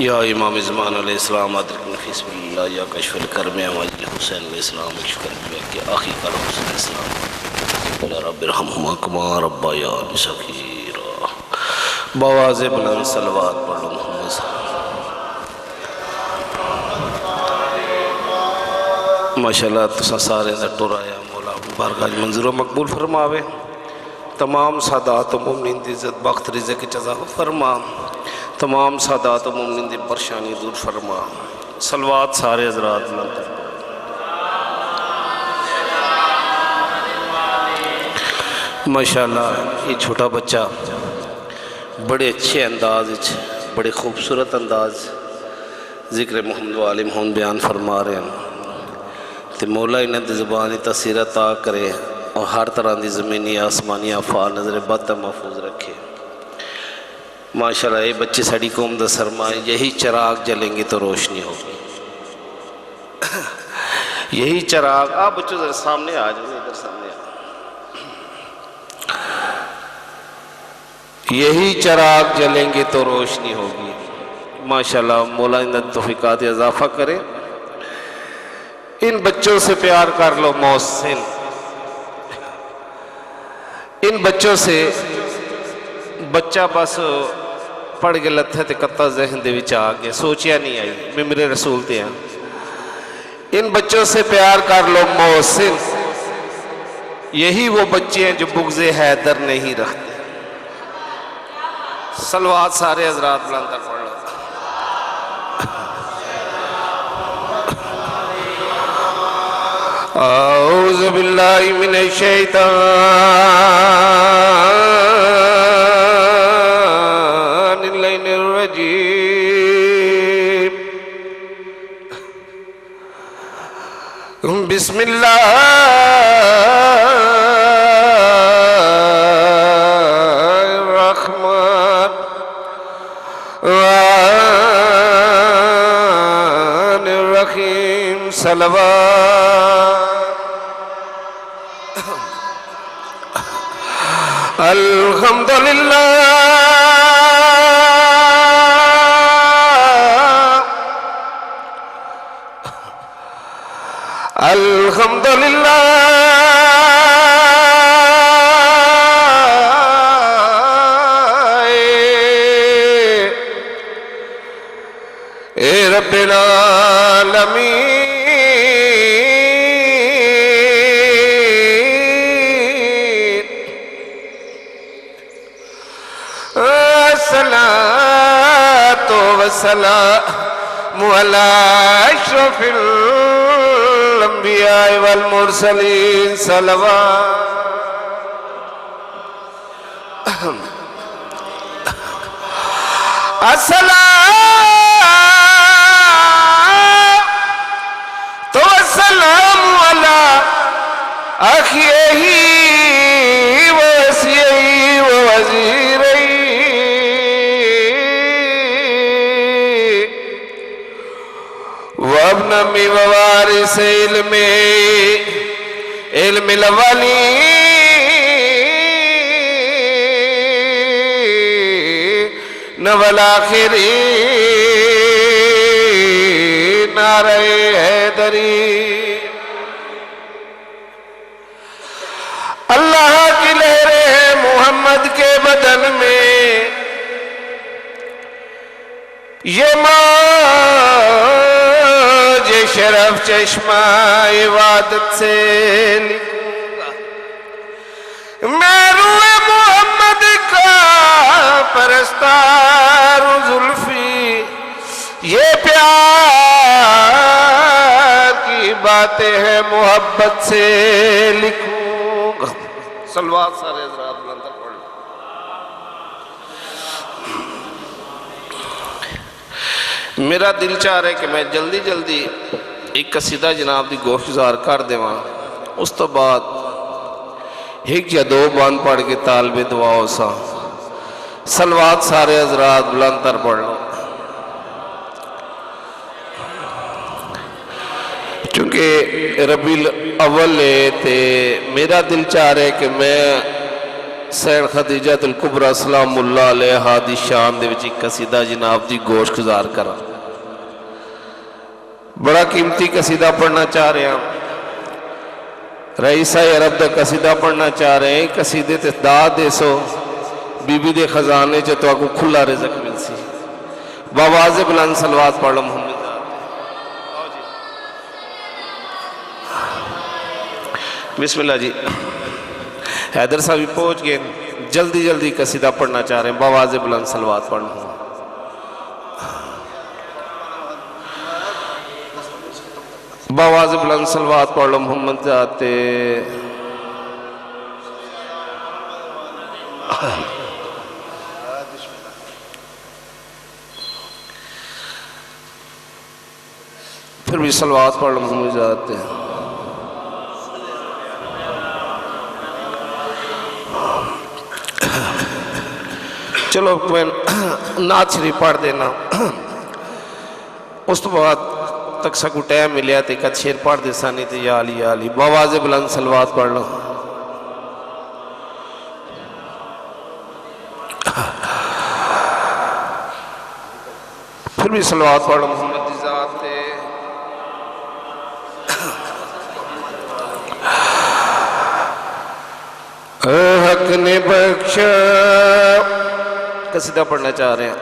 या इमाम ज़मान अलैहिस्सलाम अदरक नफीस बिल्लाह या कशफुल करम वली हुसैन अलैहिस्सलाम शुक्र के आखिरी कर हुसैन अलैहिस्सलाम वला रब्बिरहमुहुमा कमा रब्बयानी सगीरा बवाज़े बुलंद सलवात पढ़ो मोहम्मद माशाअल्लाह तुसा सारे दा टुर आया मौला बारगाह मंजूर मकबूल फरमावे। तमाम सादात मुमिन दी इज़्ज़त बख्त रिज़्क़ जज़ा फरमा। तमाम सादात मुमिन दी परेशानी दूर फरमा। सलवात सारे हज़रात माशाअल्लाह ये छोटा बच्चा बड़े अच्छे अंदाज बड़े खूबसूरत अंदाज ज़िक्र मोहम्मद वाले मोहम्मद बयान फरमा रहे हैं। तो मौला इन्हें ज़ुबानी तसीरत आ करे और हर तरह की ज़मीनी आसमानी आफाल नज़र बद महफूज रखे। माशाअल्लाह ये बच्चे साड़ी कौम का सरमाए। यही चिराग जलेंगे तो रोशनी होगी। यही चिराग आप बच्चों जरा सामने आ जाओ, इधर सामने आ। यही चिराग जलेंगे तो रोशनी होगी। माशाअल्लाह मौला इन तौफीकात इजाफा करे। इन बच्चों से प्यार कर लो मोहसिन। इन बच्चों से बच्चा बस पढ़ के लथे तो कत्ता जहन दे विच आ गया, सोचिया नहीं आई मैं मेरे रसूल ते हैं। इन बच्चों से प्यार कर लो मोहसिन। यही वो बच्चे हैं जो बुग़्ज़े हैदर नहीं रखते। सलवात सारे हज़रात बुलंद पढ़ लो। औज़ु बिल्लाहि मिनश शैतानिर रजीम। बिस्मिल्लाहिर्रहमानिर्रहीम। सलवात अल्हम्दुलिल्लाह अल्हम्दुलिल्लाह ए रब्बिल आलमीन। अस्सलातु वस्सलामु अला अशरफिल अंबिया वल मुरसलीन। सलवात अस्सलातु वस्सलामु अला अखिही व वसीही व वज़ीरही वब्नमी ववारिस इल्मिल अव्वलीन वल आखिरीन। नारे हैदरी। अल्लाह की लहरें मोहम्मद के बदन में ये शरफ चश्मा इबादत से लिखूंगा। मैं रूए मोहम्मद का परस्तार जुल्फी ये प्यार की बातें हैं मोहब्बत से लिखूंगा। सलवात सारे हज़रात बुलंद पढ़ लो। मेरा दिल चाह रहा है कि मैं जल्दी जल्दी एक कसीदा जनाब की गोशगुजार कर देवां। उस तो बाद एक या दो बांध पढ़ के तालबे दुआ हो सा। सलवात सारे हज़रात बुलंद तर पढ़ लो। चूँकि रबील अव्वल है तो मेरा दिल चाह रहा है कि मैं सैयद खदीजतुल कुबरा सलामुल्लाह अलैहा दी शान दे विच एक कसीदा जनाब दी गोश गुजार करा। बड़ा कीमती कसीदा पढ़ना चाह रहे हैं। रईसा अरब का कसीदा पढ़ना चाह रहे हैं। कसीदे ते दाद देसो बीबी दे खजाने च तो आपको खुला रिज़्क मिल सी। बावाज़े बुलंद सलवात पढ़ लो मोहम्मद। बिस्मिल्लाह जी। हैदर साहब भी पहुंच गए। जल्दी जल्दी कसीदा पढ़ना चाह रहे हैं। बावाज़े बुलंद सलवात पढ़ लो। बावाज़े बुलंद सलवात पढ़ लो मोहम्मद जाते। फिर भी सलवात पढ़ लो मोहम्मद जाते। चलो मैं नात शरीफ पढ़ देना। उस तो बाद तक सकू टाइम मिले तो एक शेर पढ़ दे सानी तो या अली बावाज़े बुलंद सलवात पढ़ लो। फिर भी सलवात पढ़ लो मोहम्मद दी ज़ात ते। हक ने बख्शा कसीदा पढ़ना चाह रहे हैं।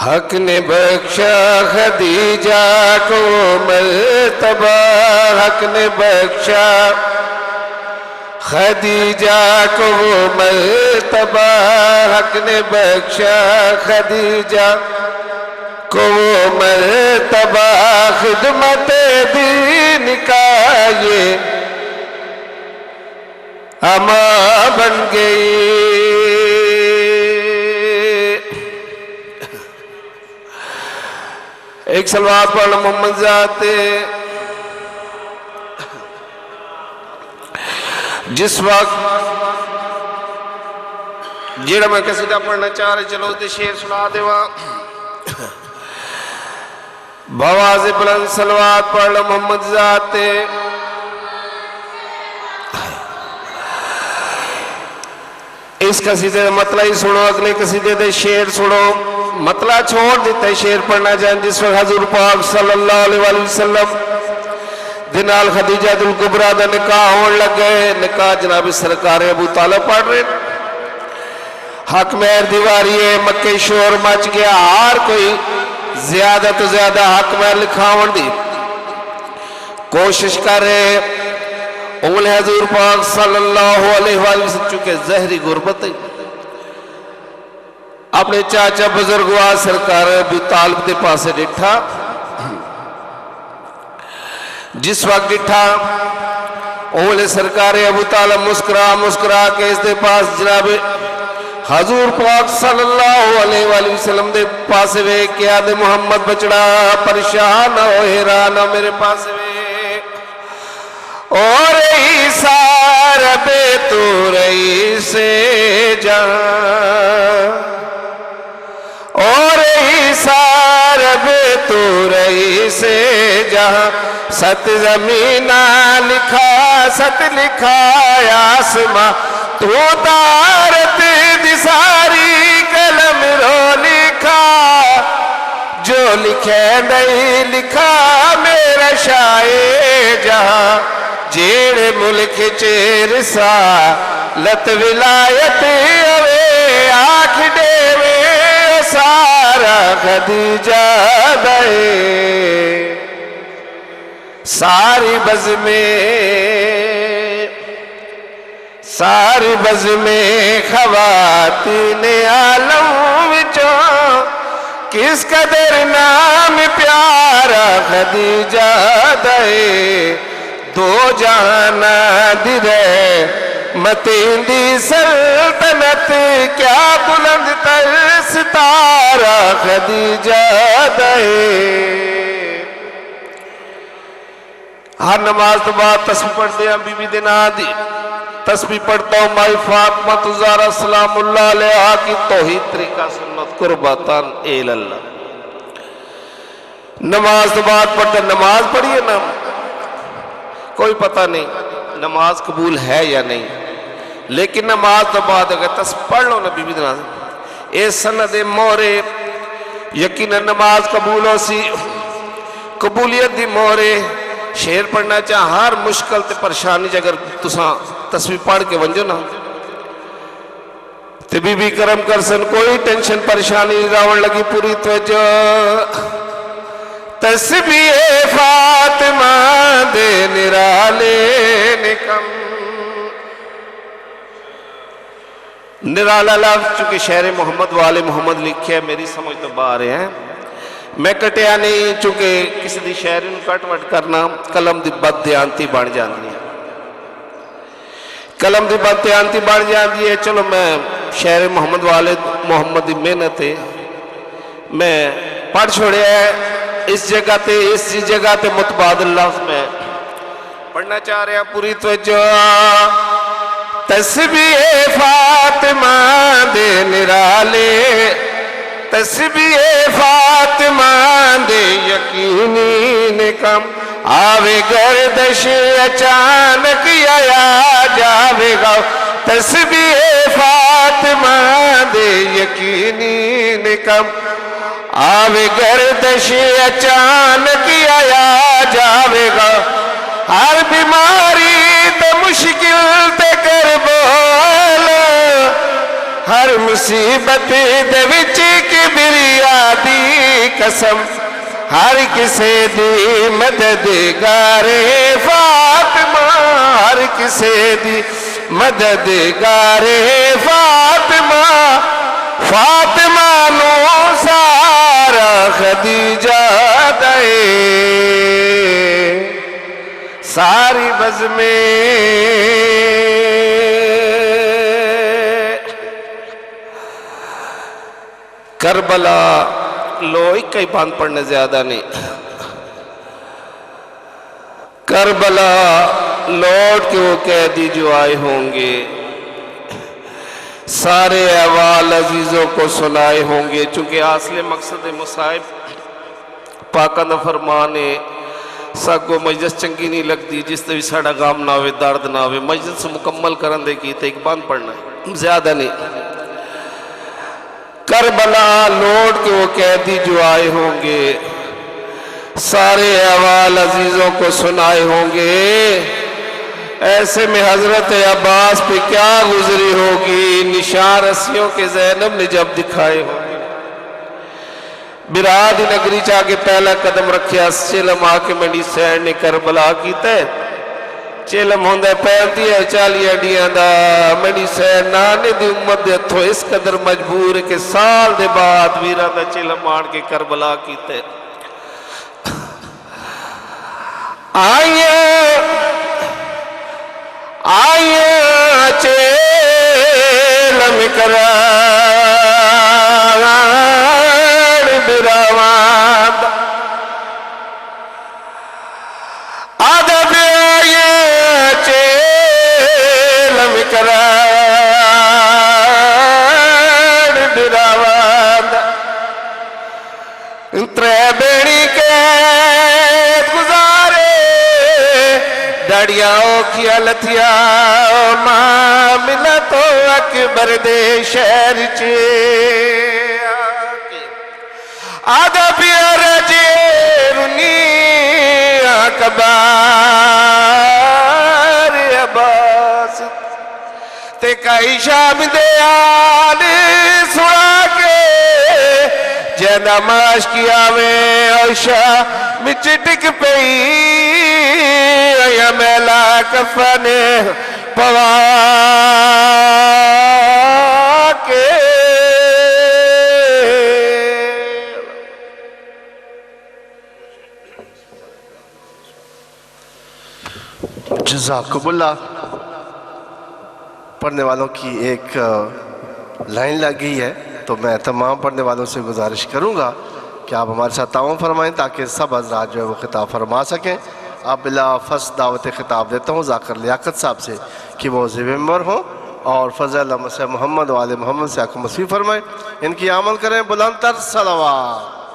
हक ने बख्शा खदीजा को मर्तबा। हक ने बख्शा खदीजा को मर्तबा। हक ने बख्शा खदीजा को मर्तबा। खिदमत दीन का ये अमा बन गई। एक सलवात पढ़ लो मोहम्मद जाते। जिस वक्त जेड़ा मैं कसीदा पढ़ना चाह रहे चलो तो शेर सुना देवा। बावाज़े बुलंद सलवात पढ़ लो मोहम्मद जाते। इस कसीदे का मतला ही सुनो। अगले कसीदे दे शेर सुनो। मतला छोड़ देता है शेर पढ़ना जाए। जिस वक्त हजूर पाक सल्लल्लाहु अलैहि वसल्लम दे नाल खदीजतुल कुबरा दा निकाह होने लग गए। निकाह जनाब सरकार अबू तालिब पढ़ रहे। हक मेहर दीवारी है। मक्के शोर मच गया। हर कोई ज्यादा तो ज्यादा हक मेहर लिखावन दी कोशिश कर रहे। उंगले हजूर पाक सल्लल्लाहु अलैहि वसल्लम चुके जहरी गुरबत अपने चाचा बुजुर्ग सरकार अबू तालिब के पास डिठा। जिस वक्त डिठा उंगले सरकार अबू तालिब मुस्कुरा मुस्कुरा के इसके पास जनाब हजूर पाक सल्लल्लाहु अलैहि वसल्लम के पास वे क्या दे मुहम्मद बचड़ा परेशान हो हैरान हो मेरे पास वे। और सारा बे तू रही से जा। और सारा बे तू रही से जहाँ सत जमीना लिखा सत लिखा आसमां तू तारत दिसारी कलम रो लिखा। जो लिखे नहीं लिखा मेरा शाये जहाँ जेड़े मुल्क चेर सा लत विलायत अवे आख देवे सारा खदीजा दे। सारी बज़ में खवातीन आलम विचों किस कदर नाम प्यारा खदीजा दे। दो जहाना दिरे मतींदी सल्तनत क्या बुलंद तर सितारा खदीजा दे। हर नमाज तो बाद तस्बीह पढ़ते हैं बीबी दे नां दी। तस्बीह पढ़ता हूँ माई फातिमा ज़हरा सलामुल्लाह अलैहा की तौहीद तरीका सुन्नत कुर्बतन इल्लल्लाह। नमाज तो बाद पढ़ते नमाज पढ़िए ना कोई पता नहीं नमाज कबूल है या नहीं। लेकिन नमाज तो बाद अगर तस पढ़ लो ना बीबी नमाज ए सनद मोहरे यकीन नमाज कबूल हो सी कबूलियत दी मोहरे शेर पढ़ना चाह हर मुश्किल ते परेशानी अगर तुसा तस्वीर पढ़ के वंजो ना ते बीबी करम कर सन कोई टेंशन परेशानी रावण लगी पूरी तवज्जो तस्बीह फातिमा दे निराले निकम निराला लफ्ज चूंकि शेर मोहम्मद वाले मोहम्मद लिखे है मेरी समझ तो बाहर है मैं कटिया नहीं चूंकि किसी दी शेर कट वट करना कलम दी बदयांती बन जाती है कलम दी बदयांती बन जाती है। चलो मैं शेर मोहम्मद वाले मोहम्मद की मेहनत है मैं पढ़ छोड़िया है इस जगह ते मुतबादिल लफ्ज में पढ़ना चाह रहा पूरी तवज्जो तस्बीह फातिमा दे निराले तस्बीह फातिमा दे यकीनी निकम आवे गर्दश अचानक आया जावेगा तस्बीह फातिमा दे यकीनी निकम आवे गर्दश अचानक आया जावेगा हर बीमारी तो मुश्किल ते कर बोल हर मुसीबत दे विच किबरिया दी कसम हर किसे दी मददगारे फातिमा हर किसे दी मददगारे फातिमा फातिमा नो सारा खदीजा दे सारी बज़ में करबला लो एक ही बांध पढ़ने ज्यादा नहीं करबला लौट के वो कैदी जो आए होंगे सारे अहवाल अजीजों को सुनाए होंगे चूंकि असले मकसद मुसाइब पाका दा फरमान है सागो मजलिस चंगी नहीं लगती जिस भी साड़ा गाम ना हो दर्द ना हो मजलिस मुकम्मल करन दे की एक बांध पढ़ना है ज्यादा नहीं करबला लौट के वो कैदी जो आए होंगे सारे अहवाल अजीजों को सुनाए होंगे ऐसे में हजरत अब्बास पे क्या गुजरी होगी निशान रस्सियों के ज़ैनब ने जब दिखाए होंगे बिराद नगरी जाके पहला कदम रखिया चिलम आके मेरी सैन ने करबला की तय चिलम होंदा पैंती है 40 अडियां दा मेरी सैन नाने दी उम्मत दे हथों इस कदर मजबूर के साल दे बाद वीरा दा चिलम आन के करबला की तय आइए चिलम करा लथिया मां मिला तो अकबर दे शहर चे आधा प्यार जे रुनी अकबर अब्बास ते कई शाम दे आल सुना के जना माश किया में औशा मिच टिक पई मेला कफन पवा के जज़ाकुमुल्लाह। पढ़ने वालों की एक लाइन लग गई है तो मैं तमाम पढ़ने वालों से गुजारिश करूंगा कि आप हमारे साथ ताउन फरमाएं ताकि सब हज़रात जो है वो खिताब फरमा सकें। आप बिला फर्स्ट दावत खिताब देता हूँ ज़ाकिर लियाकत साहब से कि वो ज़िम्मेदार हों और फ़ज़ल मोहम्मद वाले मोहम्मद से आको मसीह फरमाएं। इनकी अमल करें बुलंद तर सलवात।